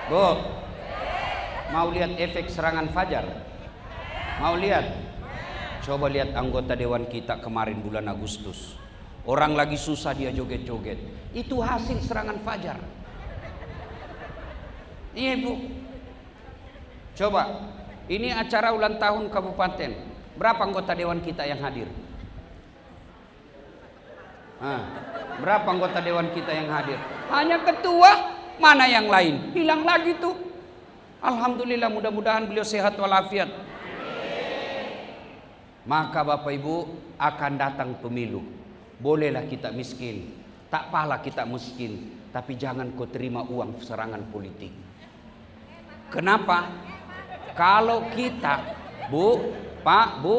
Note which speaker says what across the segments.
Speaker 1: Bu, mau lihat efek serangan fajar? Mau lihat? Coba lihat anggota dewan kita kemarin bulan Agustus. Orang lagi susah dia joget-joget. Itu hasil serangan fajar. Iya Bu. Coba, ini acara ulang tahun kabupaten. Berapa anggota dewan kita yang hadir? Berapa anggota dewan kita yang hadir? Hanya ketua. Mana yang lain? Hilang lagi tuh. Alhamdulillah, mudah-mudahan beliau sehat walafiat. Maka Bapak Ibu, akan datang pemilu. Bolehlah kita miskin, tak pala kita miskin, tapi jangan kau terima uang serangan politik. Kenapa? Kalau kita, Bu, Pak, Bu,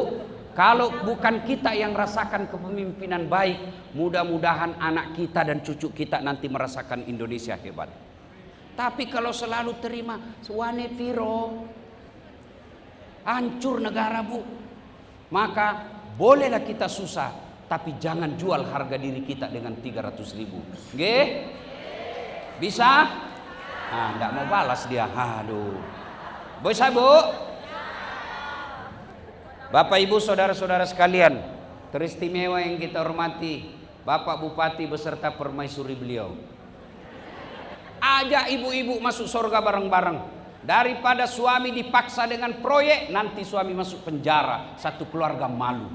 Speaker 1: kalau bukan kita yang rasakan kepemimpinan baik, mudah-mudahan anak kita dan cucu kita nanti merasakan Indonesia hebat. Tapi kalau selalu terima suwane piro, hancur negara Bu. Maka bolehlah kita susah, tapi jangan jual harga diri kita dengan 300.000. Nggih? Bisa? Enggak mau balas dia. Aduh. Bisa Bu? Bapak Ibu saudara-saudara sekalian, teristimewa yang kita hormati, Bapak Bupati beserta permaisuri beliau. Ajak ibu-ibu masuk surga bareng-bareng. Daripada suami dipaksa dengan proyek, nanti suami masuk penjara, satu keluarga malu.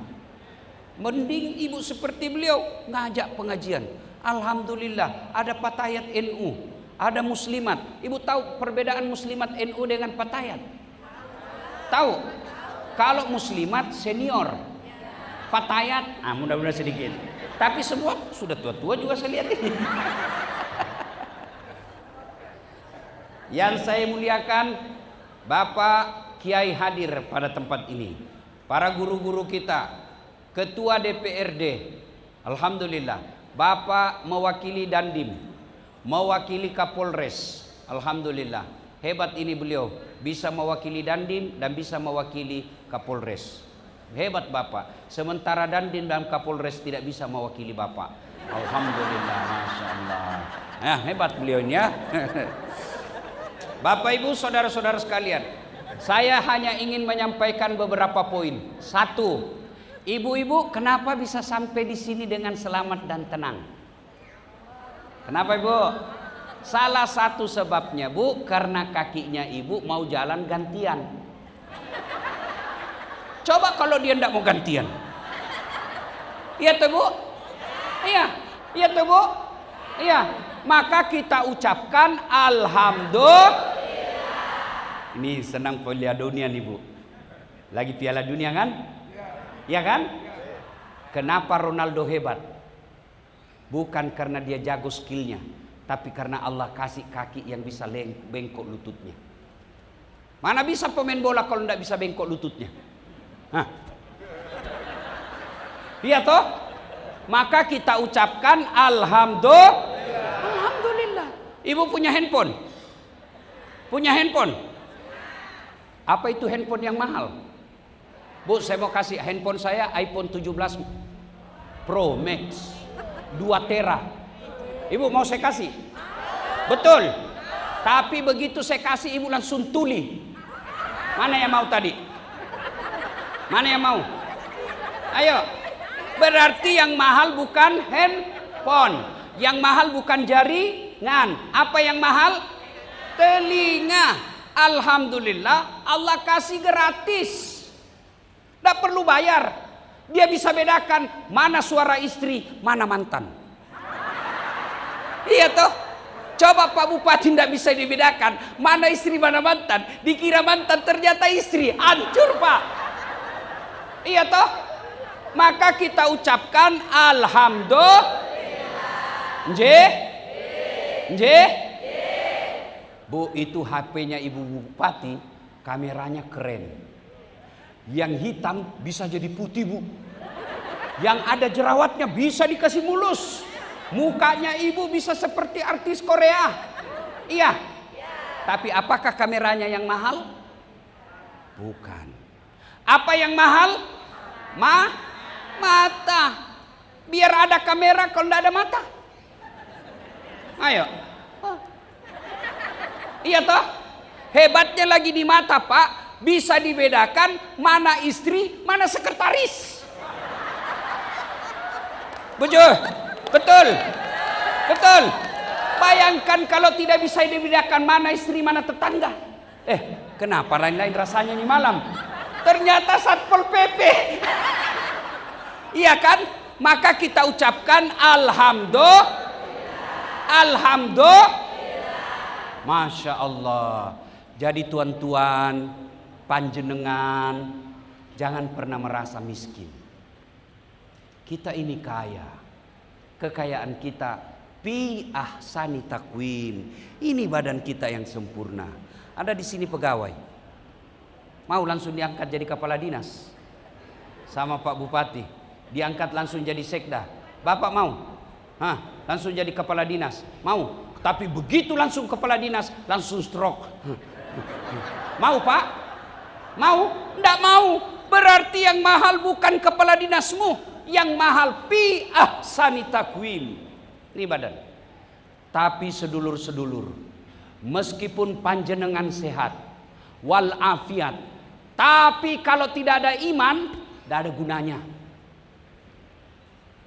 Speaker 1: Mending ibu seperti beliau ngajak pengajian. Alhamdulillah ada Fatayat NU, ada muslimat. Ibu tahu perbedaan muslimat NU dengan Fatayat? Tahu? Kalau muslimat senior, Fatayat mudah-mudahan sedikit. Tapi semua sudah tua-tua juga saya lihat ini. Yang saya muliakan, Bapak Kiai hadir pada tempat ini, para guru-guru kita, Ketua DPRD, Alhamdulillah, Bapak mewakili Dandim, mewakili Kapolres, Alhamdulillah, hebat ini beliau, bisa mewakili Dandim dan bisa mewakili Kapolres. Hebat Bapak, sementara Dandim dan Kapolres tidak bisa mewakili Bapak. Alhamdulillah, Masya Allah. Hebat beliau ini ya. Bapak Ibu saudara-saudara sekalian, saya hanya ingin menyampaikan beberapa poin. Satu, ibu-ibu kenapa bisa sampai di sini dengan selamat dan tenang? Kenapa Ibu? Salah satu sebabnya Bu, karena kakinya Ibu mau jalan gantian. Coba kalau dia tidak mau gantian. Iya tuh Bu? Iya tuh Bu? Iya. Maka kita ucapkan alhamdulillah. Ini senang Piala Dunia nih Bu. Lagi Piala Dunia kan? Ya kan? Kenapa Ronaldo hebat? Bukan karena dia jago skillnya, tapi karena Allah kasih kaki yang bisa bengkok lututnya. Mana bisa pemain bola kalau tidak bisa bengkok lututnya? Iya toh? Maka kita ucapkan alhamdulillah. Ibu punya handphone? Punya handphone? Apa itu handphone yang mahal? Bu, saya mau kasih handphone saya iPhone 17 Pro Max 2 tera. Ibu mau saya kasih? Betul. Tapi begitu saya kasih ibu langsung tuli. Mana yang mau tadi? Mana yang mau? Ayo. Berarti yang mahal bukan handphone. Yang mahal bukan jaringan. Apa yang mahal? Telinga. Alhamdulillah Allah kasih gratis. Tidak perlu bayar. Dia bisa bedakan mana suara istri, mana mantan. Iya toh? Coba Pak Bupati tidak bisa dibedakan mana istri, mana mantan. Dikira mantan ternyata istri. Hancur Pak. Iya toh? Maka kita ucapkan alhamdulillah. Nggih? Bu, itu HP-nya Ibu Bupati, kameranya keren. Yang hitam bisa jadi putih Bu. Yang ada jerawatnya bisa dikasih mulus. Mukanya Ibu bisa seperti artis Korea. Iya. Tapi apakah kameranya yang mahal? Bukan. Apa yang mahal? Mata. Biar ada kamera kalau tidak ada mata. Ayo. Iya toh? Hebatnya lagi di mata, Pak, bisa dibedakan mana istri, mana sekretaris. Betul? Betul? Betul? Bayangkan kalau tidak bisa dibedakan mana istri, mana tetangga. Kenapa lain-lain rasanya nih malam? Ternyata Satpol PP. Iya kan? Maka kita ucapkan Alhamdulillah. Masya Allah. Jadi tuan-tuan, panjenengan, jangan pernah merasa miskin. Kita ini kaya. Kekayaan kita fi ahsani takwim. Ini badan kita yang sempurna. Ada di sini pegawai. Mau langsung diangkat jadi kepala dinas sama Pak Bupati. Diangkat langsung jadi sekda. Bapak mau? Langsung jadi kepala dinas. Mau? Tapi begitu langsung kepala dinas, langsung stroke. Mau, Pak? Mau? Tidak mau. Berarti yang mahal bukan kepala dinasmu. Yang mahal fi ahsani takwim. Ini badan. Tapi sedulur-sedulur, meskipun panjenengan sehat wal afiat, tapi kalau tidak ada iman, tidak ada gunanya.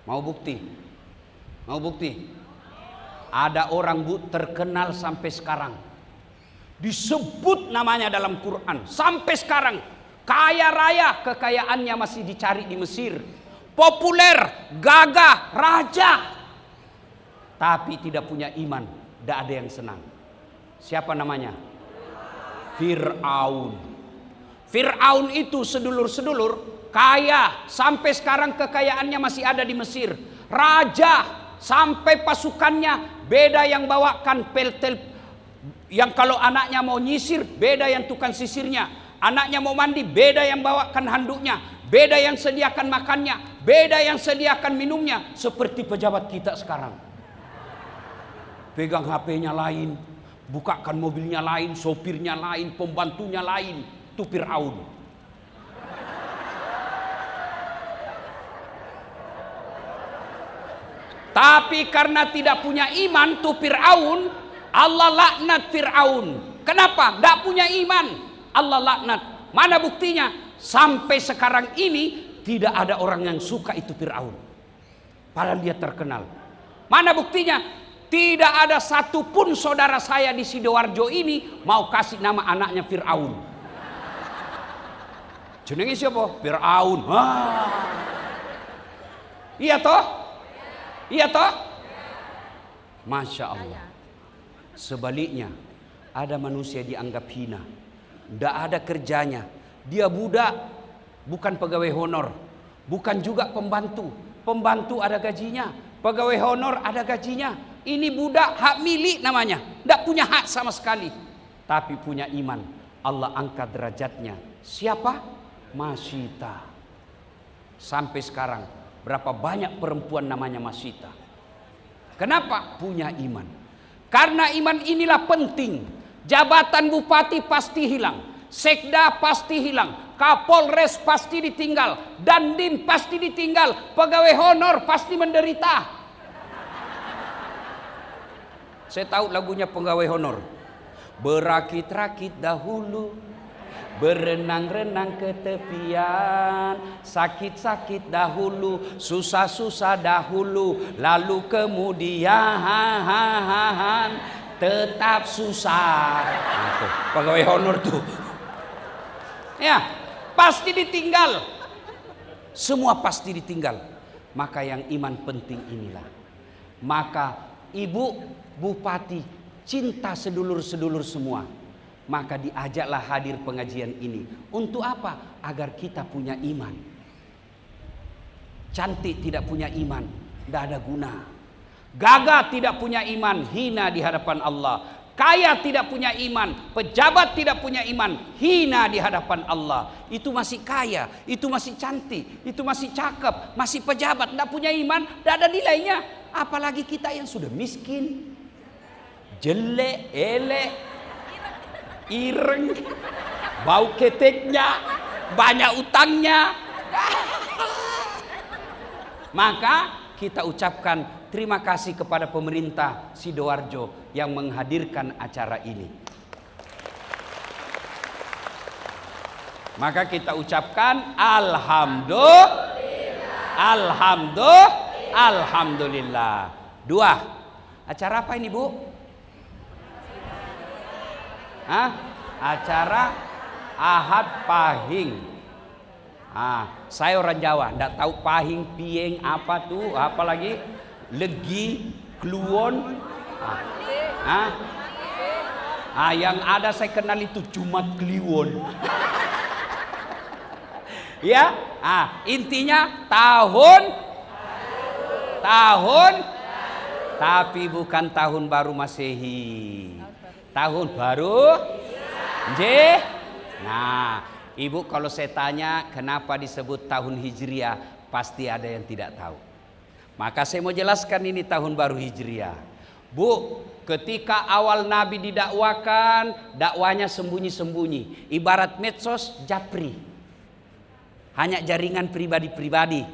Speaker 1: Mau bukti? Mau bukti? Ada orang terkenal sampai sekarang, disebut namanya dalam Quran sampai sekarang, kaya raya, kekayaannya masih dicari di Mesir, populer, gagah, raja, tapi tidak punya iman, tidak ada yang senang. Siapa namanya? Fir'aun. Fir'aun itu sedulur-sedulur kaya, sampai sekarang kekayaannya masih ada di Mesir, raja, sampai pasukannya beda yang bawakan peltel, yang kalau anaknya mau nyisir beda yang tukang sisirnya, anaknya mau mandi beda yang bawakan handuknya, beda yang sediakan makannya, beda yang sediakan minumnya. Seperti pejabat kita sekarang, pegang HP-nya lain, bukakan mobilnya lain, sopirnya lain, pembantunya lain. Itu Fir'aun. Tapi karena tidak punya iman tuh Fir'aun, Allah laknat Fir'aun. Kenapa? Tidak punya iman, Allah laknat. Mana buktinya? Sampai sekarang ini tidak ada orang yang suka itu Fir'aun, padahal dia terkenal. Mana buktinya? Tidak ada satupun saudara saya di Sidoarjo ini mau kasih nama anaknya Fir'aun. Jenenge siapa? Fir'aun. Iya toh? Iya toh? Masya Allah. Sebaliknya, ada manusia dianggap hina, tidak ada kerjanya, dia budak, bukan pegawai honor, bukan juga pembantu. Pembantu ada gajinya, pegawai honor ada gajinya. Ini budak, hak milik namanya, tidak punya hak sama sekali, tapi punya iman. Allah angkat derajatnya. Siapa? Masita. Sampai sekarang berapa banyak perempuan namanya Masita. Kenapa? Punya iman. Karena iman inilah penting. Jabatan bupati pasti hilang, sekda pasti hilang, kapolres pasti ditinggal, dandim pasti ditinggal, pegawai honor pasti menderita. Saya tahu lagunya pegawai honor. Berakit-rakit dahulu, berenang-renang ke tepian, sakit-sakit dahulu, susah-susah dahulu, lalu kemudian tetap susah. Itu pegawai honor tuh. Ya, pasti ditinggal. Semua pasti ditinggal. Maka yang iman penting inilah. Maka ibu bupati cinta sedulur-sedulur semua. Maka diajaklah hadir pengajian ini. Untuk apa? Agar kita punya iman. Cantik tidak punya iman, tidak ada guna. Gagah tidak punya iman, hina di hadapan Allah. Kaya tidak punya iman, pejabat tidak punya iman, hina di hadapan Allah. Itu masih kaya, itu masih cantik, itu masih cakep, masih pejabat, tidak punya iman, tidak ada nilainya. Apalagi kita yang sudah miskin, jelek, elek, ireng, bau keteknya, banyak utangnya. Maka kita ucapkan terima kasih kepada pemerintah Sidoarjo yang menghadirkan acara ini. Maka kita ucapkan alhamdulillah. Dua. Acara apa ini, Bu? Hah? Acara Ahad Pahing. Saya orang Jawa, ndak tahu pahing, pieng, apa tuh, apa lagi? Legi, kluwon. Yang ada saya kenal itu cuma kliwon. Ya, intinya tahun, tapi bukan tahun baru Masehi. Tahun baru Nah, Ibu kalau saya tanya kenapa disebut tahun Hijriah, pasti ada yang tidak tahu. Maka saya mau jelaskan ini tahun baru Hijriah. Bu, ketika awal Nabi didakwakan, dakwanya sembunyi-sembunyi. Ibarat medsos japri. Hanya jaringan pribadi-pribadi.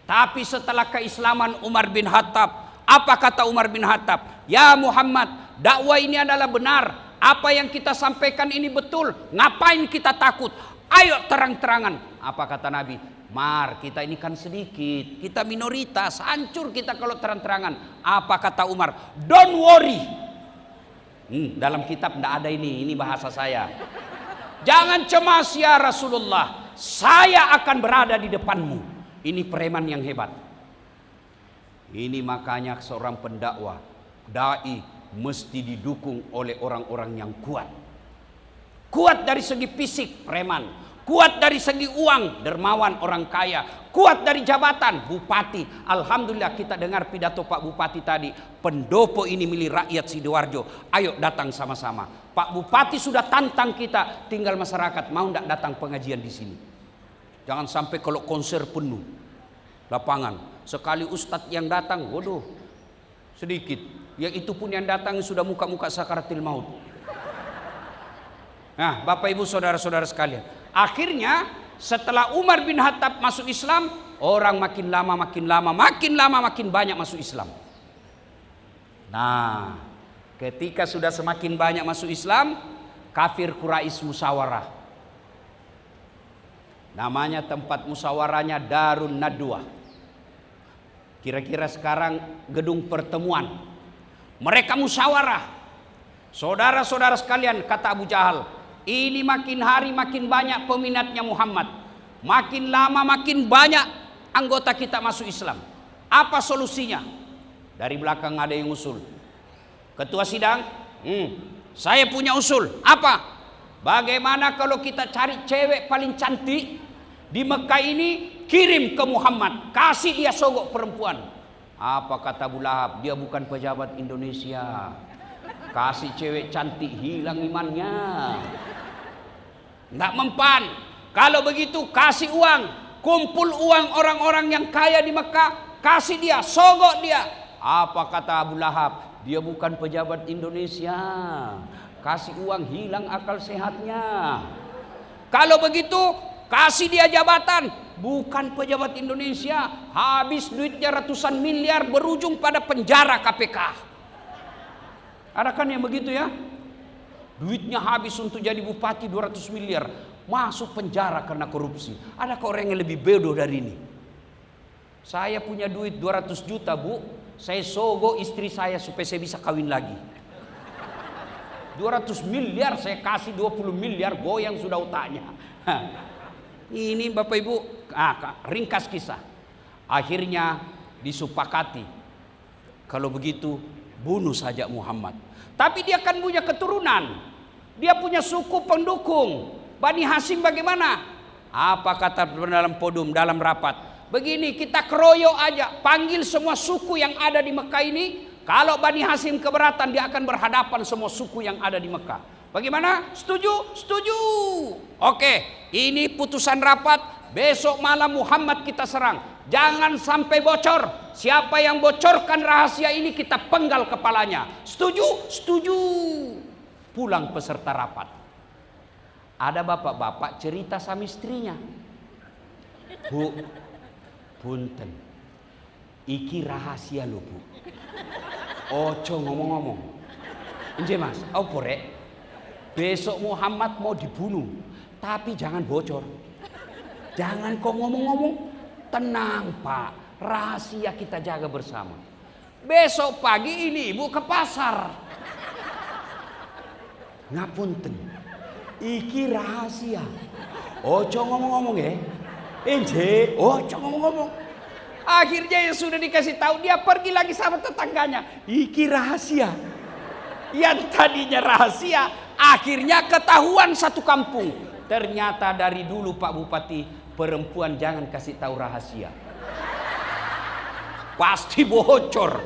Speaker 1: Tapi setelah keislaman Umar bin Khattab, apa kata Umar bin Khattab? Ya Muhammad, dakwah ini adalah benar. Apa yang kita sampaikan ini betul. Ngapain kita takut? Ayo terang-terangan. Apa kata Nabi? Mar, kita ini kan sedikit. Kita minoritas. Hancur kita kalau terang-terangan. Apa kata Umar? Don't worry. Dalam kitab tidak ada ini. Ini bahasa saya. Jangan cemas ya Rasulullah. Saya akan berada di depanmu. Ini preman yang hebat. Ini makanya seorang pendakwah, dai, mesti didukung oleh orang-orang yang kuat. Kuat dari segi fisik, preman. Kuat dari segi uang, dermawan, orang kaya. Kuat dari jabatan, bupati. Alhamdulillah kita dengar pidato Pak Bupati tadi. Pendopo ini milik rakyat Sidoarjo. Ayo datang sama-sama. Pak Bupati sudah tantang kita. Tinggal masyarakat mau tidak datang pengajian di sini. Jangan sampai kalau konser penuh lapangan. Sekali ustadz yang datang, waduh, sedikit. Yang itu pun yang datang sudah muka-muka sakaratil maut. Nah, Bapak Ibu saudara-saudara sekalian. Akhirnya setelah Umar bin Khattab masuk Islam, orang makin lama makin banyak masuk Islam. Nah, ketika sudah semakin banyak masuk Islam, kafir Quraisy musyawarah. Namanya tempat musyawarahnya Darun Nadwa. Kira-kira sekarang gedung pertemuan. Mereka musyawarah. Saudara-saudara sekalian, kata Abu Jahal, ini makin hari makin banyak peminatnya Muhammad. Makin lama makin banyak anggota kita masuk Islam. Apa solusinya? Dari belakang ada yang usul. Ketua sidang, saya punya usul. Apa? Bagaimana kalau kita cari cewek paling cantik di Mekah ini, kirim ke Muhammad, kasih dia sogok perempuan. Apa kata Abu Lahab? Dia bukan pejabat Indonesia. Kasih cewek cantik hilang imannya. Nggak mempan. Kalau begitu kasih uang, kumpul uang orang-orang yang kaya di Mekah, kasih dia, sogok dia. Apa kata Abu Lahab? Dia bukan pejabat Indonesia. Kasih uang hilang akal sehatnya. Kalau begitu kasih dia jabatan, bukan pejabat Indonesia. Habis duitnya ratusan miliar, berujung pada penjara KPK. Ada kan yang begitu ya? Duitnya habis untuk jadi bupati 200 miliar, masuk penjara karena korupsi. Adakah orang yang lebih bodoh dari ini? Saya punya duit 200 juta Bu, saya sogok istri saya supaya saya bisa kawin lagi. 200 miliar saya kasih 20 miliar, goyang sudah otaknya. Ini Bapak Ibu, ringkas kisah. Akhirnya disepakati, kalau begitu bunuh saja Muhammad. Tapi dia kan punya keturunan, dia punya suku pendukung. Bani Hashim bagaimana? Apa kata dalam podum, dalam rapat? Begini, kita keroyok aja, panggil semua suku yang ada di Mekah ini. Kalau Bani Hashim keberatan, dia akan berhadapan semua suku yang ada di Mekah. Bagaimana? Setuju? Setuju. Oke, ini putusan rapat. Besok malam Muhammad kita serang. Jangan sampai bocor. Siapa yang bocorkan rahasia ini kita penggal kepalanya. Setuju? Setuju. Pulang peserta rapat. Ada bapak-bapak cerita sama istrinya. Bu, punten, iki rahasia lo Bu. Ojo ngomong-ngomong. Enje Mas, apa rek? Besok Muhammad mau dibunuh. Tapi jangan bocor. Jangan kau ngomong-ngomong. Tenang Pak, rahasia kita jaga bersama. Besok pagi ini ibu ke pasar. Ngapunten, iki rahasia. Ojo ngomong-ngomong ya. Enje, ojo ngomong-ngomong. Akhirnya yang sudah dikasih tahu, dia pergi lagi sama tetangganya. Iki rahasia. Yang tadinya rahasia, akhirnya ketahuan satu kampung. Ternyata dari dulu Pak Bupati, perempuan jangan kasih tahu rahasia. Pasti bocor.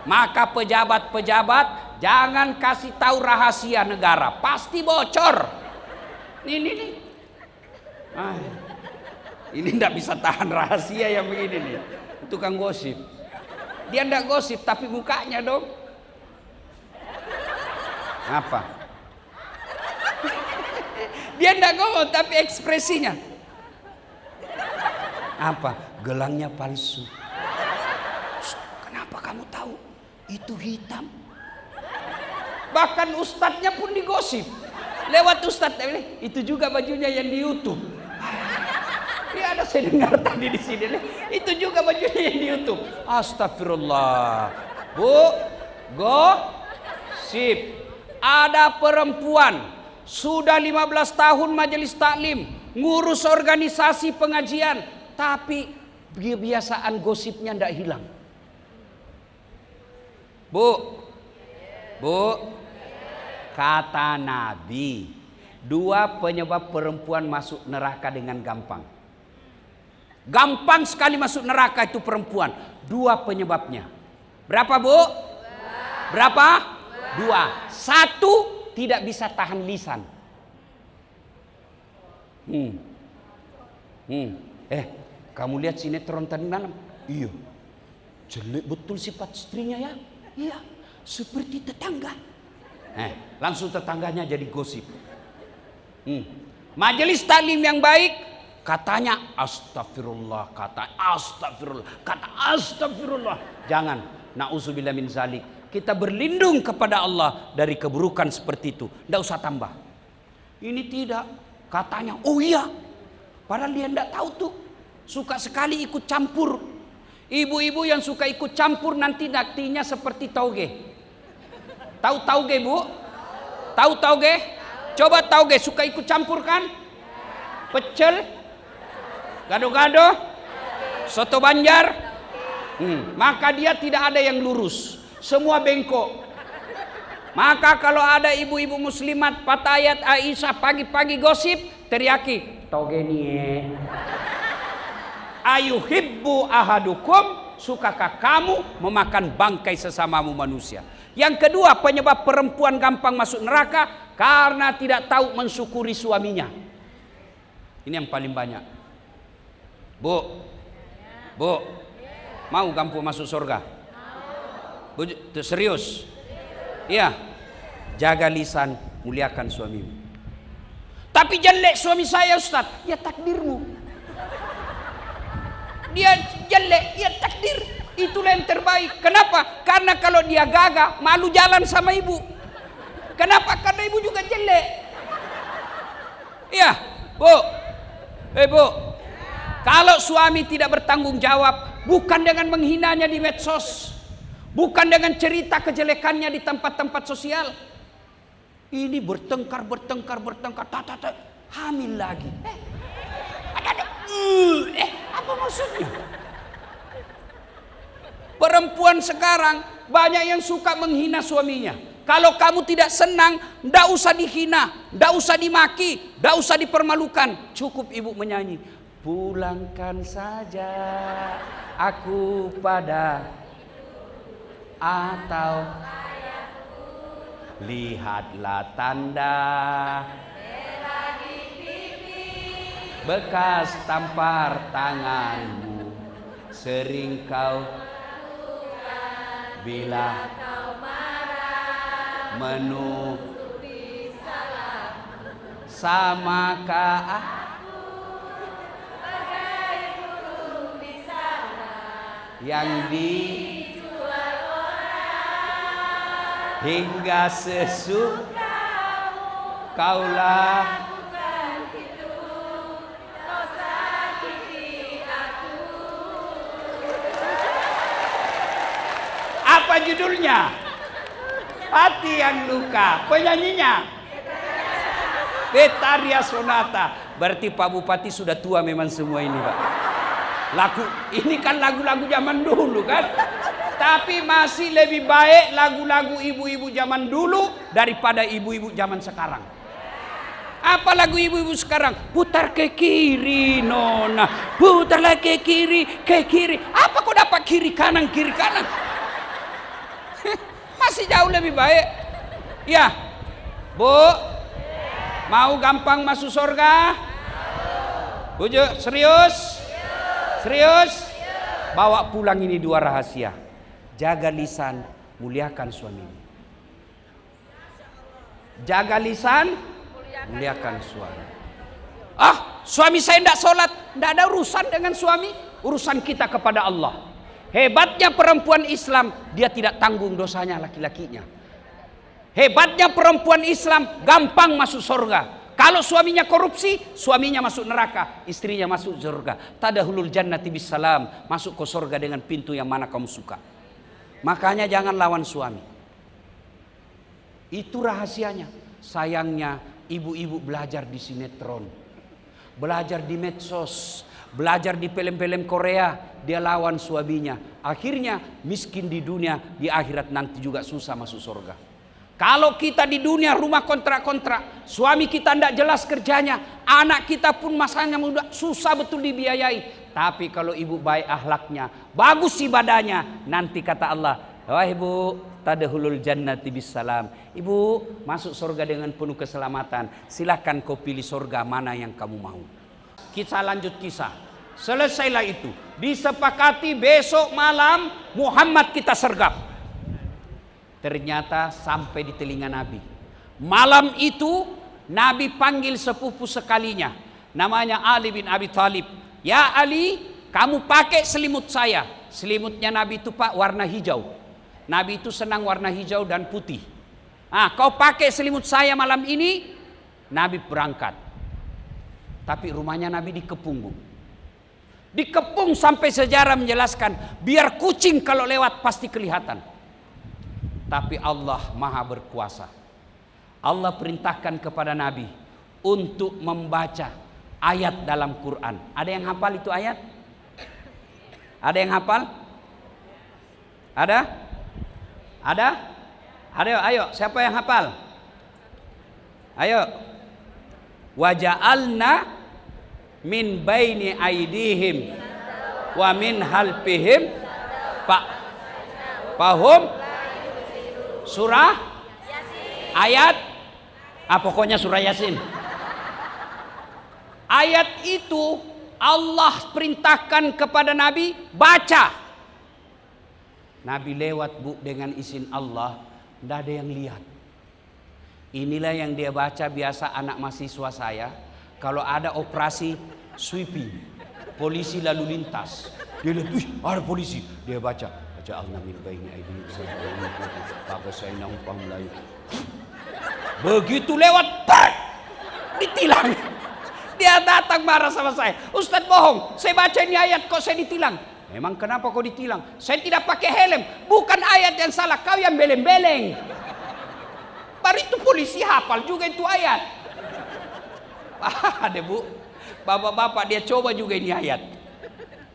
Speaker 1: Maka pejabat-pejabat jangan kasih tahu rahasia negara, pasti bocor. Ini. Ini tidak bisa tahan rahasia yang begini nih. Tukang gosip. Dia tidak gosip tapi mukanya dong. Apa? Dia tidak ngomong tapi ekspresinya. Apa? Gelangnya palsu. Kenapa kamu tahu? Itu hitam. Bahkan ustadznya pun digosip. Lewat ustadz, itu juga bajunya yang di YouTube. Ya ada saya dengar tadi di sini. Itu juga bajunya yang di YouTube. Astagfirullah. Bu, gosip. Ada perempuan sudah 15 tahun majelis taklim, ngurus organisasi pengajian, tapi kebiasaan gosipnya tidak hilang. Bu, kata Nabi, 2 penyebab perempuan masuk neraka dengan gampang. Gampang sekali masuk neraka itu perempuan. 2 penyebabnya. Berapa Bu? Berapa? 2. 1, tidak bisa tahan lisan. Kamu lihat sinetron tadi malam? Iya. Jelek betul sifat istrinya ya. Iya. Seperti tetangga. Langsung tetangganya jadi gosip. Majelis taklim yang baik, katanya astagfirullah, kata astagfirullah. Jangan. Na'udzubillah min zalik. Kita berlindung kepada Allah dari keburukan seperti itu. Tidak usah tambah. Ini tidak. Katanya, oh iya. Padahal dia tidak tahu tuh. Suka sekali ikut campur. Ibu-ibu yang suka ikut campur nanti naktinya seperti tauge. Tahu tauge Bu? Tahu tauge? Coba tauge, suka ikut campur kan? Pecel? Gado-gado? Soto Banjar? Maka dia tidak ada yang lurus. Semua bengkok. Maka kalau ada ibu-ibu muslimat Patayat Aisyah pagi-pagi gosip, teriaki, togeni. Ayuhibbu ahadukum, sukakah kamu memakan bangkai sesamamu manusia? Yang kedua penyebab perempuan gampang masuk neraka, karena tidak tahu mensyukuri suaminya. Ini yang paling banyak. Bu, mau kamu masuk surga? Serius? Iya. Jaga lisan, muliakan suamimu. Tapi jelek suami saya Ustaz. Ya takdirmu. Dia jelek, ya takdir. Itulah yang terbaik. Kenapa? Karena kalau dia gagah, malu jalan sama ibu. Kenapa? Karena ibu juga jelek. Iya, Bu. Bu. Kalau suami tidak bertanggung jawab, bukan dengan menghinanya di medsos, bukan dengan cerita kejelekannya di tempat-tempat sosial. Ini bertengkar, hamil lagi. Apa maksudnya? Perempuan sekarang banyak yang suka menghina suaminya. Kalau kamu tidak senang, ndak usah dihina, ndak usah dimaki, ndak usah dipermalukan. Cukup ibu menyanyi, pulangkan saja aku pada, atau lihatlah tanda bekas tampar tanganmu, sering kau bila menutupi salahmu, samakah aku bagai burung di sana yang dijual orang, hingga sesukamu kaulah Apa judulnya? Hati yang luka. Penyanyinya Betharia Sonata. Berarti Pak Bupati sudah tua memang semua ini, Pak. Ini kan lagu-lagu zaman dulu kan. Tapi masih lebih baik lagu-lagu ibu-ibu zaman dulu daripada ibu-ibu zaman sekarang. Apa lagu ibu-ibu sekarang? Putar ke kiri nona, putarlah ke kiri, ke kiri. Apa kok dapat kiri kanan, kiri kanan? Masih jauh lebih baik. Ya, Bu, mau gampang masuk surga? Bujuk, serius? Serius? Bawa pulang ini 2 rahasia. Jaga lisan, muliakan suamimu. Jaga lisan, muliakan suami. Suami saya tidak sholat, tidak ada urusan dengan suami. Urusan kita kepada Allah. Hebatnya perempuan Islam, dia tidak tanggung dosanya laki-lakinya. Hebatnya perempuan Islam, gampang masuk surga. Kalau suaminya korupsi, suaminya masuk neraka, istrinya masuk surga. Tadahulul jannati bisalam, masuk ke surga dengan pintu yang mana kamu suka. Makanya jangan lawan suami. Itu rahasianya. Sayangnya ibu-ibu belajar di sinetron, belajar di medsos, belajar di film-film Korea, dia lawan suaminya. Akhirnya miskin di dunia, di akhirat nanti juga susah masuk surga. Kalau kita di dunia rumah kontrak-kontrak, suami kita tidak jelas kerjanya, anak kita pun masanya muda, susah betul dibiayai. Tapi kalau ibu baik akhlaknya, bagus ibadahnya, nanti kata Allah, wah ibu, tadahulul jannati bisalam. Ibu masuk surga dengan penuh keselamatan. Silakan kau pilih surga mana yang kamu mau. Kita lanjut kisah. Selesailah itu. Disepakati besok malam Muhammad kita sergap. Ternyata sampai di telinga Nabi. Malam itu Nabi panggil sepupu sekalinya. Namanya Ali bin Abi Thalib. Ya Ali, kamu pakai selimut saya. Selimutnya Nabi itu Pak warna hijau. Nabi itu senang warna hijau dan putih. Kau pakai selimut saya malam ini. Nabi berangkat. Tapi rumahnya Nabi dikepung, Bu. Dikepung sampai sejarah menjelaskan, biar kucing kalau lewat pasti kelihatan. Tapi Allah maha berkuasa. Allah perintahkan kepada Nabi untuk membaca ayat dalam Quran. Ada yang hafal itu ayat? Ada yang hafal? Ada? Ada? Ayo, siapa yang hafal? Ayo. Waja'alna min baini aidihim wa min halfihim Pahum surah ayat pokoknya surah Yasin. Ayat itu Allah perintahkan kepada Nabi baca. Nabi lewat, Bu, dengan izin Allah, tidak ada yang lihat. Inilah yang dia baca biasa anak mahasiswa saya. Kalau ada operasi sweeping, polisi lalu lintas, dia lihat, ada polisi, dia baca. Ja'alna min baini aydihim sab'an umpam Melayu. Begitu lewat, ditilang. Dia datang marah sama saya. Ustadz bohong, saya baca ini ayat kok saya ditilang. Memang kenapa kau ditilang? Saya tidak pakai helm. Bukan ayat yang salah, kau yang beleng-beleng. Baru itu polisi hafal juga itu ayat. Ada, Bu, bapak-bapak dia coba juga ini ayat.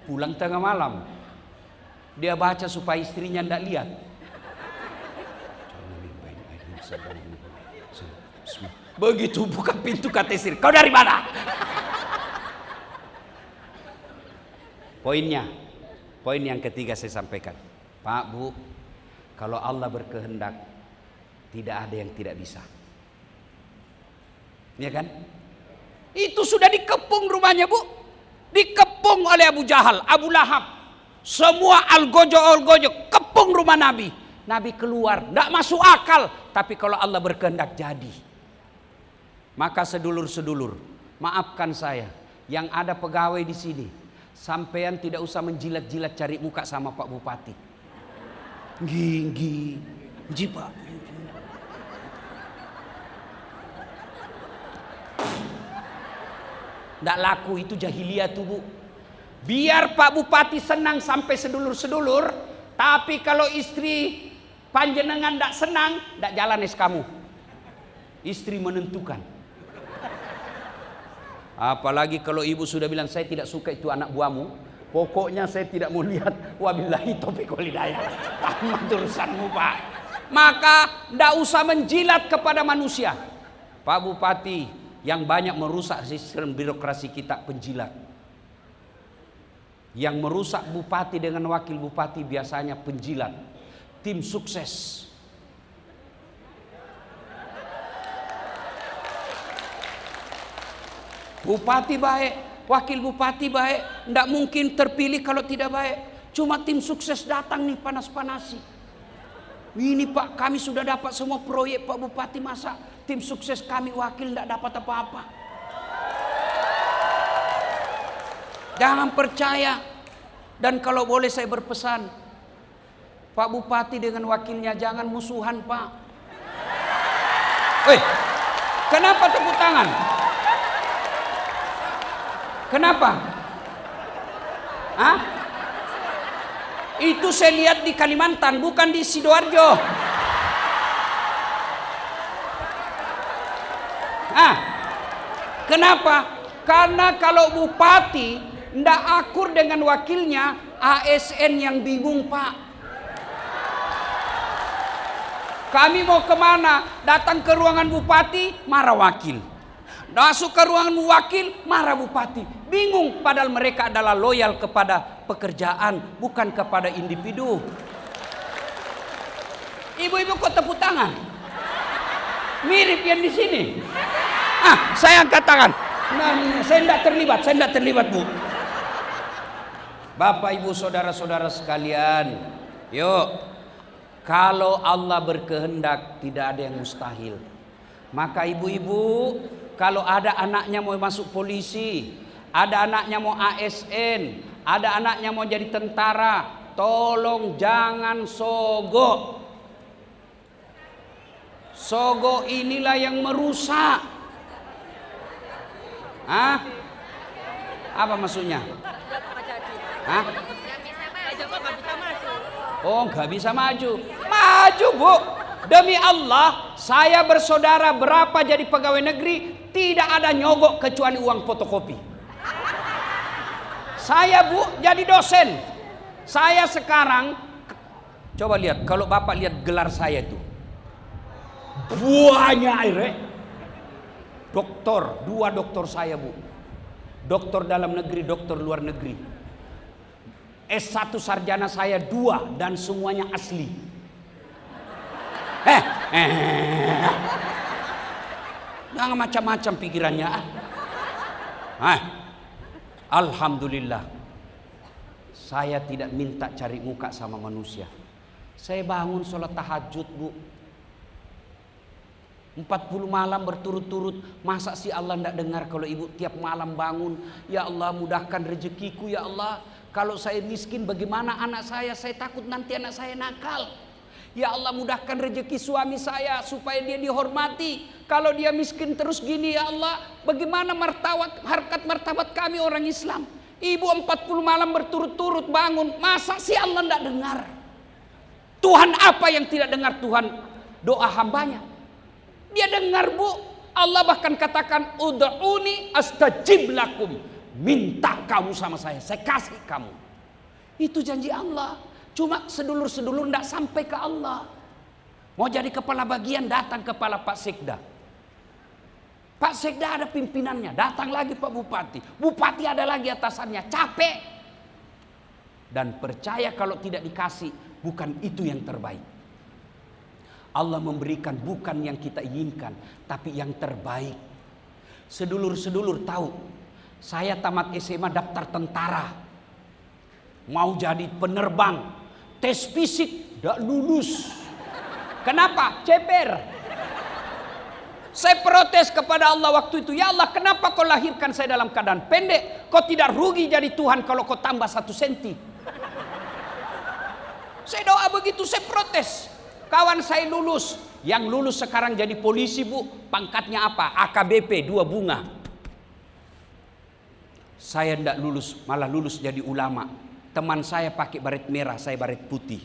Speaker 1: Pulang tengah malam, dia baca supaya istrinya tidak lihat. Begitu buka pintu kata istri, kau dari mana? Poin yang ketiga saya sampaikan, Pak, Bu, kalau Allah berkehendak, tidak ada yang tidak bisa. Ya kan? Itu sudah dikepung rumahnya, Bu. Dikepung oleh Abu Jahal, Abu Lahab. Semua algojo kepung rumah Nabi. Nabi keluar, tidak masuk akal. Tapi kalau Allah berkehendak jadi. Maka sedulur-sedulur, maafkan saya yang ada pegawai di sini. Sampean tidak usah menjilat-jilat cari muka sama Pak Bupati. Ginggi, jipa. Tidak laku, itu jahiliyah tuh, Bu. Biar Pak Bupati senang sampai sedulur-sedulur, tapi kalau istri Panjenengan ndak senang, ndak jalan kamu. Istri menentukan. Apalagi kalau ibu sudah bilang saya tidak suka itu anak buahmu, pokoknya saya tidak mau lihat. Wabillahi taufiq wal hidayah. Tamat urusanmu, Pak. Maka ndak usah menjilat kepada manusia. Pak Bupati, yang banyak merusak sistem birokrasi kita penjilat. Yang merusak bupati dengan wakil bupati biasanya penjilat. Tim sukses. Bupati baik, wakil bupati baik, ndak mungkin terpilih kalau tidak baik. Cuma tim sukses datang nih panas-panasi. Ini Pak, kami sudah dapat semua proyek Pak Bupati, masa tim sukses kami wakil ndak dapat apa-apa. Jangan percaya. Dan kalau boleh saya berpesan, Pak Bupati dengan wakilnya jangan musuhan, Pak. Kenapa tepuk tangan? Kenapa? Hah? Itu saya lihat di Kalimantan, bukan di Sidoarjo. Kenapa? Karena kalau bupati ndak akur dengan wakilnya, ASN yang bingung, Pak. Kami mau kemana? Datang ke ruangan bupati, marah wakil. Masuk ke ruangan wakil, marah bupati. Bingung, padahal mereka adalah loyal kepada pekerjaan, bukan kepada individu. Ibu-ibu kok tepuk tangan? Mirip yang di sini. Saya angkat tangan. Saya tidak terlibat, Bu. Bapak, Ibu, saudara-saudara sekalian, yuk. Kalau Allah berkehendak, tidak ada yang mustahil. Maka ibu-ibu, kalau ada anaknya mau masuk polisi, ada anaknya mau ASN, ada anaknya mau jadi tentara, tolong jangan sogok. Sogok inilah yang merusak. Apa maksudnya? Oh, nggak bisa maju. Maju, Bu. Demi Allah, saya bersaudara berapa jadi pegawai negeri, tidak ada nyogok kecuali uang fotokopi. Saya, Bu, jadi dosen. Saya sekarang, coba lihat, kalau Bapak lihat gelar saya itu, buahnya air. Doktor, 2 doktor saya, Bu. Doktor dalam negeri, doktor luar negeri. S1 sarjana saya 2 dan semuanya asli. Jangan macam-macam pikirannya. Alhamdulillah, saya tidak minta cari muka sama manusia. Saya bangun sholat tahajud, Bu, 40 malam berturut-turut. Masa sih Allah tidak dengar kalau ibu tiap malam bangun, ya Allah mudahkan rezekiku, ya Allah. Kalau saya miskin bagaimana anak saya takut nanti anak saya nakal. Ya Allah mudahkan rezeki suami saya supaya dia dihormati. Kalau dia miskin terus gini, ya Allah bagaimana harkat martabat kami orang Islam. Ibu 40 malam berturut-turut bangun, masa sih Allah tidak dengar? Tuhan apa yang tidak dengar Tuhan doa hambanya? Dia dengar, Bu. Allah bahkan katakan ud'uni astajib lakum. Minta kamu sama saya kasih kamu. Itu janji Allah. Cuma sedulur-sedulur tidak sampai ke Allah. Mau jadi kepala bagian, datang kepala Pak Sekda. Pak Sekda ada pimpinannya, datang lagi Pak Bupati. Bupati ada lagi atasannya, capek. Dan percaya kalau tidak dikasih, bukan itu yang terbaik. Allah memberikan bukan yang kita inginkan, tapi yang terbaik. Sedulur-sedulur tahu, saya tamat SMA daftar tentara. Mau jadi penerbang. Tes fisik tidak lulus. Kenapa? Ceper. Saya protes kepada Allah waktu itu. Ya Allah, kenapa kau lahirkan saya dalam keadaan pendek? Kau tidak rugi jadi Tuhan kalau kau tambah 1 senti. Saya doa begitu, saya protes. Kawan saya lulus. Yang lulus sekarang jadi polisi, Bu. Pangkatnya apa? AKBP 2 bunga. Saya tidak lulus, malah lulus jadi ulama. Teman saya pakai baret merah, saya baret putih.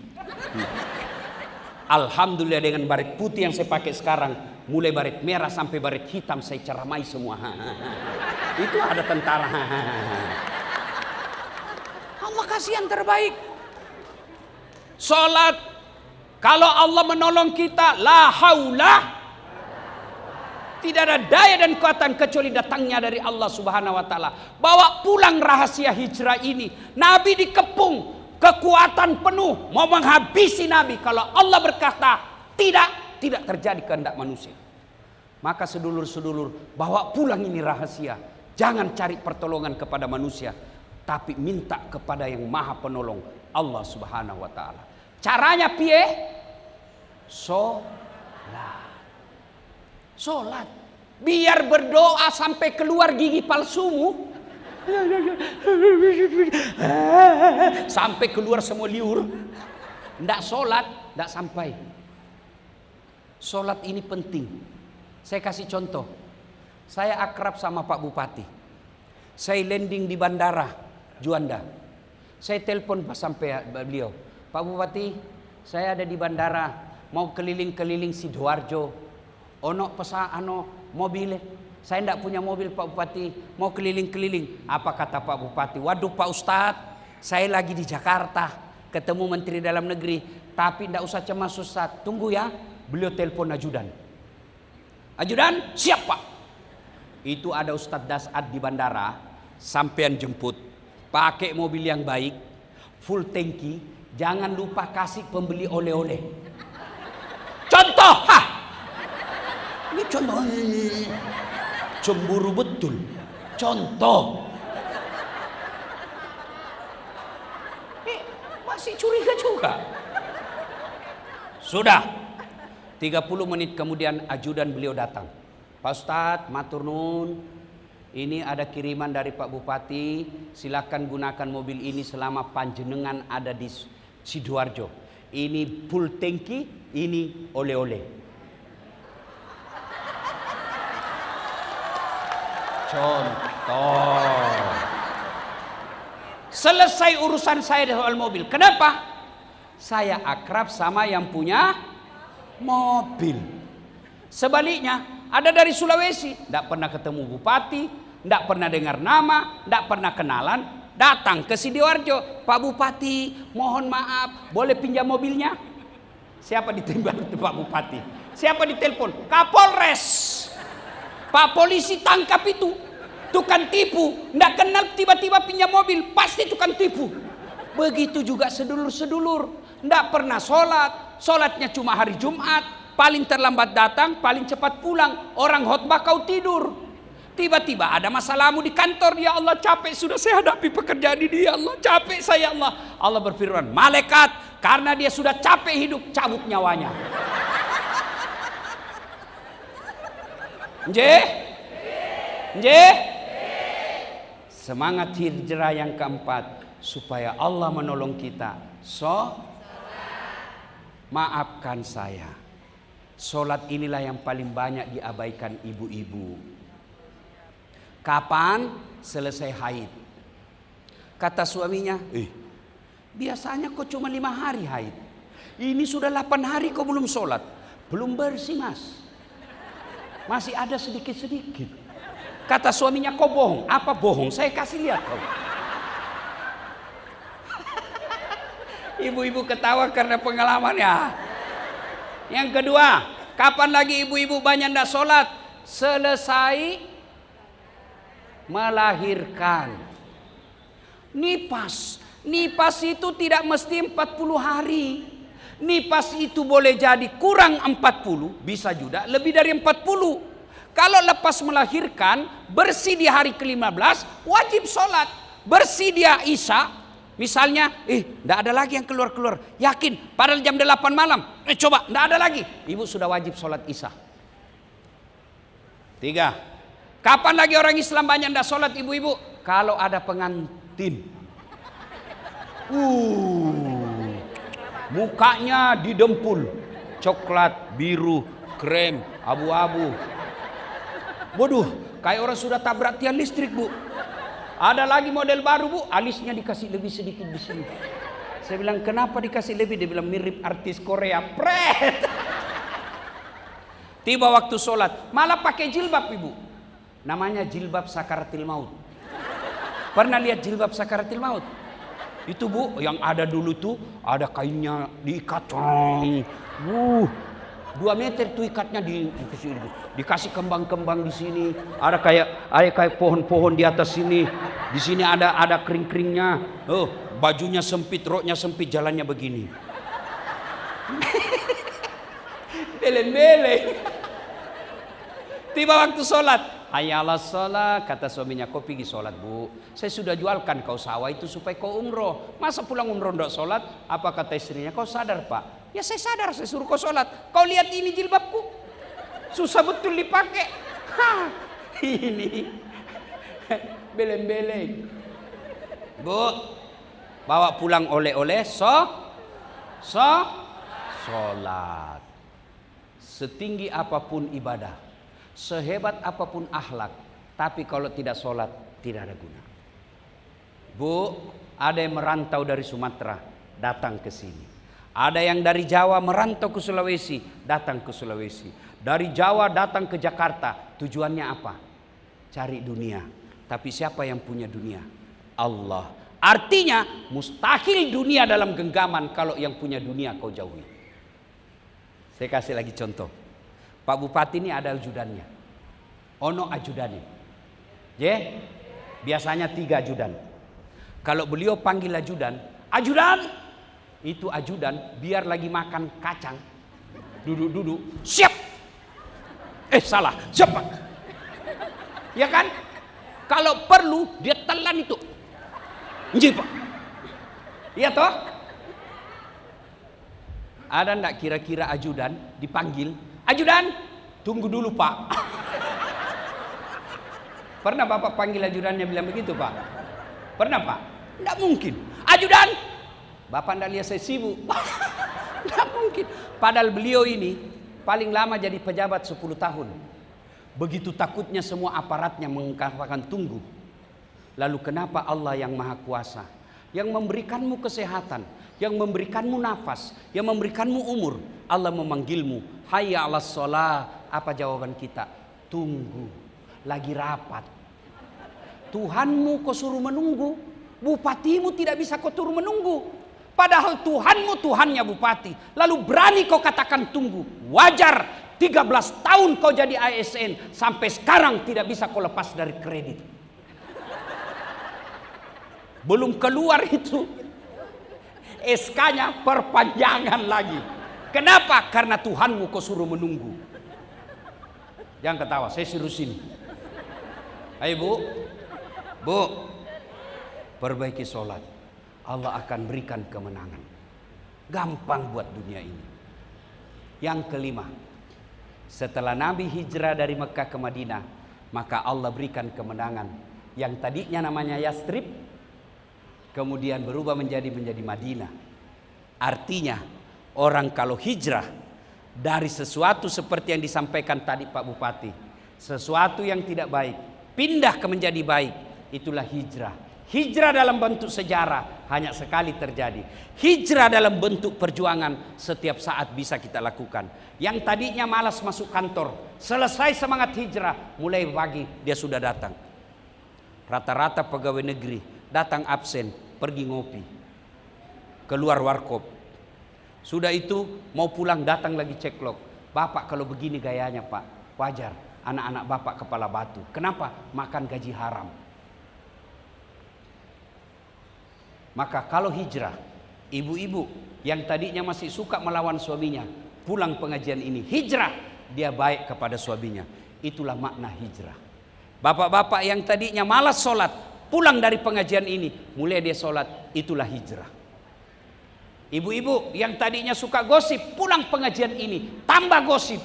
Speaker 1: Alhamdulillah dengan baret putih yang saya pakai sekarang, mulai baret merah sampai baret hitam saya ceramai semua. Itu ada tentara. Allah kasih yang terbaik. Salat, kalau Allah menolong kita, la haula, tidak ada daya dan kekuatan kecuali datangnya dari Allah Subhanahu wa taala. Bawa pulang rahasia hijrah ini. Nabi dikepung, kekuatan penuh mau menghabisi Nabi. Kalau Allah berkata tidak terjadi kehendak manusia. Maka sedulur-sedulur, bawa pulang ini rahasia. Jangan cari pertolongan kepada manusia, tapi minta kepada yang Maha Penolong, Allah Subhanahu wa taala. Caranya piye? Solat. Biar berdoa sampai keluar gigi palsumu. Sampai keluar semua liur. Ndak solat, ndak sampai. Solat ini penting. Saya kasih contoh. Saya akrab sama Pak Bupati. Saya landing di bandara Juanda. Saya telepon sampai beliau, Pak Bupati, saya ada di bandara, mau keliling-keliling Sidoarjo. Ono mobil. Saya tidak punya mobil Pak Bupati, mau keliling-keliling. Apa kata Pak Bupati? Waduh Pak Ustadz, saya lagi di Jakarta, ketemu Menteri Dalam Negeri. Tapi tidak usah cemas Ustadz, tunggu ya. Beliau telepon ajudan. Ajudan, siap Pak. Itu ada Ustadz Dasad di bandara, sampean jemput. Pakai mobil yang baik, full tangki, jangan lupa kasih pembeli oleh-oleh. Contoh, ini contoh. Cemburu betul. Contoh. Masih curiga juga. Sudah. 30 menit kemudian ajudan beliau datang. Pak Ustadz, matur nuwun. Ini ada kiriman dari Pak Bupati. Silakan gunakan mobil ini selama panjenengan ada di Sidoarjo. Ini full tangki, ini oleh-oleh. Contoh. Selesai urusan saya soal mobil. Kenapa? Saya akrab sama yang punya mobil. Sebaliknya, ada dari Sulawesi, tidak pernah ketemu bupati, tidak pernah dengar nama, tidak pernah kenalan, datang ke Sidoarjo. Pak Bupati, mohon maaf, boleh pinjam mobilnya? Siapa ditembak Pak Bupati? Siapa ditelepon? Kapolres. Pak polisi tangkap itu. Tukang tipu, tidak kenal tiba-tiba pinjam mobil, pasti tukang tipu. Begitu juga sedulur-sedulur, tidak pernah sholat, sholatnya cuma hari Jumat, paling terlambat datang, paling cepat pulang. Orang khotbah kau tidur. Tiba-tiba ada masalahmu di kantor, ya Allah capek sudah saya hadapi pekerjaan ini, ya Allah capek saya, Allah. Allah berfirman, malaikat, karena dia sudah capek hidup, cabut nyawanya. Nggih? Semangat hijrah yang keempat, supaya Allah menolong kita. Maafkan saya. Solat inilah yang paling banyak diabaikan ibu-ibu. Kapan selesai haid? Kata suaminya, biasanya kok cuma 5 hari haid. Ini sudah 8 hari kok belum solat. Belum bersih mas. Masih ada sedikit-sedikit. Kata suaminya, kau bohong. Apa bohong? Saya kasih lihat kau. Ibu-ibu ketawa karena pengalamannya. Yang kedua, kapan lagi ibu-ibu banyak tidak sholat? Selesai melahirkan. Nipas. Nipas itu tidak mesti 40 hari. Nipas itu boleh jadi kurang 40, bisa juga lebih dari 40. Kalau lepas melahirkan, bersih di hari ke-15, wajib sholat. Bersih dia Isya, misalnya, tidak ada lagi yang keluar-keluar. Yakin, padahal jam 8 malam. Coba, tidak ada lagi. Ibu sudah wajib sholat Isya. 3. Kapan lagi orang Islam banyak tidak sholat ibu-ibu? Kalau ada pengantin. Mukanya didempul. Coklat, biru, krem, abu-abu. Waduh, kayak orang sudah tabrak tiang listrik bu. Ada lagi model baru bu, alisnya dikasih lebih sedikit di sini. Saya bilang, kenapa dikasih lebih? Dia bilang, mirip artis Korea. Pret. Tiba waktu sholat, malah pakai jilbab ibu. Namanya jilbab sakaratil maut. Pernah lihat jilbab sakaratil maut? Itu bu, yang ada dulu tuh, ada kainnya diikat. 2 meter tuh ikatnya dikasih kembang-kembang di sini. Ada kayak pohon-pohon di atas sini. Di sini ada kering-keringnya. Oh, bajunya sempit, roknya sempit, jalannya begini. Beleng-beleng. Tiba waktu sholat, hayalah sholat, kata suaminya, kau pergi sholat bu. Saya sudah jualkan kau sawah itu supaya kau umroh. Masa pulang umroh tidak sholat? Apa kata istrinya? Kau sadar pak? Ya saya sadar, saya suruh kau sholat. Kau lihat ini jilbabku, susah betul dipakai. Ini beleng-beleng. Bu, bawa pulang oleh-oleh, sholat. Setinggi apapun ibadah, sehebat apapun akhlak, tapi kalau tidak sholat tidak ada guna. Bu, ada yang merantau dari Sumatera datang ke sini. Ada yang dari Jawa merantau ke Sulawesi, datang ke Sulawesi. Dari Jawa datang ke Jakarta. Tujuannya apa? Cari dunia. Tapi siapa yang punya dunia? Allah. Artinya mustahil dunia dalam genggaman kalau yang punya dunia kau jauhi. Saya kasih lagi contoh. Pak Bupati ini ada ajudannya. Ono ajudannya. Biasanya 3 ajudan. Kalau beliau panggil ajudan, itu ajudan biar lagi makan kacang. Duduk, siap. Salah, cepat. Ya kan? Kalau perlu dia telan itu. Pak. Iya toh? Ada ndak kira-kira ajudan dipanggil? Ajudan, tunggu dulu pak. Pernah bapak panggil ajudannya bilang begitu pak? Pernah pak? Nggak mungkin. Ajudan, bapak ndak lihat saya sibuk. Nggak mungkin. Padahal beliau ini paling lama jadi pejabat 10 tahun. Begitu takutnya semua aparatnya mengatakan tunggu. Lalu kenapa Allah yang maha kuasa, yang memberikanmu kesehatan, yang memberikanmu nafas, yang memberikanmu umur, Allah memanggilmu, hayya 'alas shalah. Apa jawaban kita? Tunggu, lagi rapat. Tuhanmu kau suruh menunggu, bupatimu tidak bisa kau suruh menunggu. Padahal Tuhanmu Tuhannya bupati. Lalu berani kau katakan tunggu. Wajar, 13 tahun kau jadi ASN, sampai sekarang tidak bisa kau lepas dari kredit. Belum keluar itu SK-nya perpanjangan lagi. Kenapa? Karena Tuhanmu kau suruh menunggu. Jangan ketawa, saya suruh sini. Ayo bu, perbaiki sholat. Allah akan berikan kemenangan. Gampang buat dunia ini. Yang kelima, setelah Nabi hijrah dari Mekah ke Madinah, maka Allah berikan kemenangan. Yang tadinya namanya Yastrib, kemudian berubah menjadi Madinah. Artinya orang kalau hijrah dari sesuatu seperti yang disampaikan tadi Pak Bupati, sesuatu yang tidak baik pindah ke menjadi baik, itulah hijrah. Hijrah dalam bentuk sejarah hanya sekali terjadi. Hijrah dalam bentuk perjuangan setiap saat bisa kita lakukan. Yang tadinya malas masuk kantor, selesai semangat hijrah, mulai pagi dia sudah datang. Rata-rata pegawai negeri datang absen, pergi ngopi, keluar warkop. Sudah itu mau pulang datang lagi ceklok. Bapak kalau begini gayanya pak, wajar. Anak-anak bapak kepala batu. Kenapa? Makan gaji haram. Maka kalau hijrah, ibu-ibu yang tadinya masih suka melawan suaminya, pulang pengajian ini, hijrah, dia baik kepada suaminya. Itulah makna hijrah. Bapak-bapak yang tadinya malas sholat, pulang dari pengajian ini, mulai dia sholat, itulah hijrah. Ibu-ibu yang tadinya suka gosip, pulang pengajian ini, tambah gosip.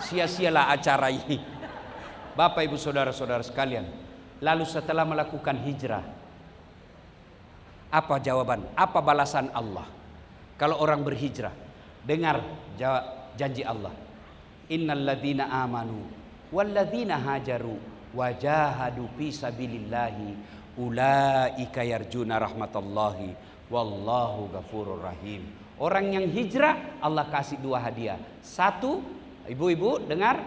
Speaker 1: Sia-sialah acara ini. Bapak ibu saudara-saudara sekalian, lalu setelah melakukan hijrah, apa jawaban? Apa balasan Allah? Kalau orang berhijrah, dengar janji Allah. Innal ladzina amanu wal ladzina hajaru wajahadu fi sabilillahi Ulaika yarjuna rahmatallahi wallahu ghafurur rahim. Orang yang hijrah Allah kasih 2 hadiah. 1, ibu-ibu dengar,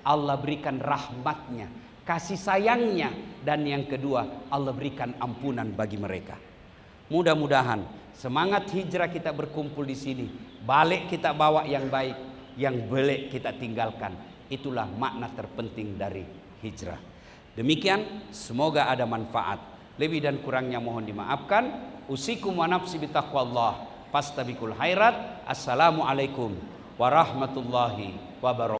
Speaker 1: Allah berikan rahmatnya, kasih sayangnya, dan yang kedua Allah berikan ampunan bagi mereka. Mudah-mudahan semangat hijrah kita berkumpul di sini, balik kita bawa yang baik, yang belek kita tinggalkan. Itulah makna terpenting dari hijrah. Demikian, semoga ada manfaat. Lebih dan kurangnya mohon dimaafkan. Usikum wa nafsi bitaqwallah. Fastabikul khairat. Assalamualaikum warahmatullahi wabarakatuh.